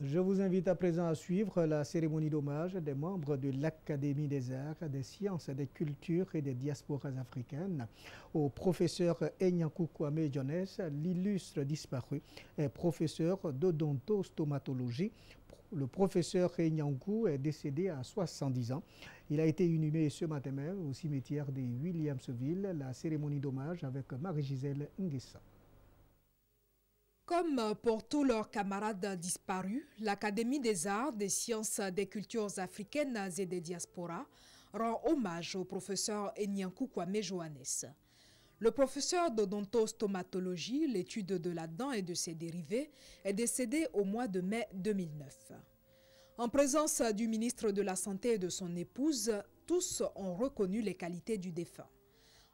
Je vous invite à présent à suivre la cérémonie d'hommage des membres de l'Académie des arts, des sciences, des cultures et des diasporas africaines au professeur Enyankou Kwame Jones, l'illustre disparu, est professeur d'odontostomatologie. Le professeur Enyankou est décédé à 70 ans. Il a été inhumé ce matin même au cimetière de Williamsville. La cérémonie d'hommage avec Marie-Gisèle Nguessa. Comme pour tous leurs camarades disparus, l'Académie des arts, des sciences, des cultures africaines et des diasporas rend hommage au professeur Enyankou Kwame Jones. Le professeur d'odontostomatologie, l'étude de la dent et de ses dérivés, est décédé au mois de mai 2009. En présence du ministre de la Santé et de son épouse, tous ont reconnu les qualités du défunt.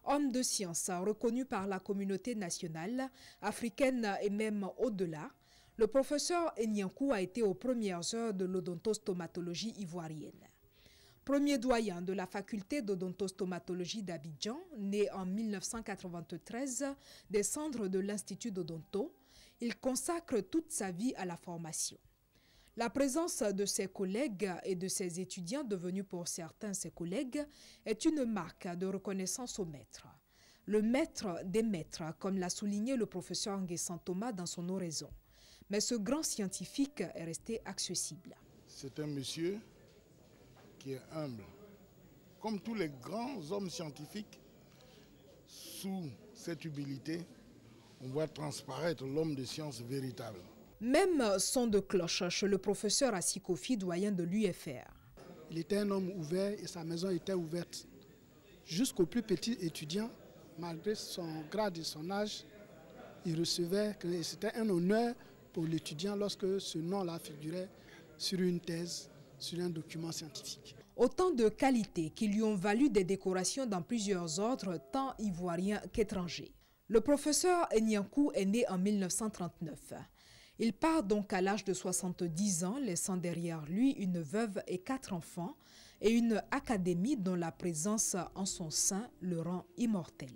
Homme de science reconnu par la communauté nationale, africaine et même au-delà, le professeur Enyankou a été aux premières heures de l'odontostomatologie ivoirienne. Premier doyen de la faculté d'odontostomatologie d'Abidjan, né en 1993 des cendres de l'Institut d'Odonto, il consacre toute sa vie à la formation. La présence de ses collègues et de ses étudiants, devenus pour certains ses collègues, est une marque de reconnaissance au maître. Le maître des maîtres, comme l'a souligné le professeur Nguessan Thomas dans son oraison. Mais ce grand scientifique est resté accessible. C'est un monsieur qui est humble. Comme tous les grands hommes scientifiques, sous cette humilité, on voit transparaître l'homme de science véritable. Même son de cloche chez le professeur Asikofi, doyen de l'UFR. Il était un homme ouvert et sa maison était ouverte. Jusqu'aux plus petits étudiants, malgré son grade et son âge, il recevait, c'était un honneur pour l'étudiant lorsque ce nom-là figurait sur une thèse, sur un document scientifique. Autant de qualités qui lui ont valu des décorations dans plusieurs ordres, tant ivoiriens qu'étrangers. Le professeur Enyankou est né en 1939. Il part donc à l'âge de 70 ans, laissant derrière lui une veuve et 4 enfants et une académie dont la présence en son sein le rend immortel.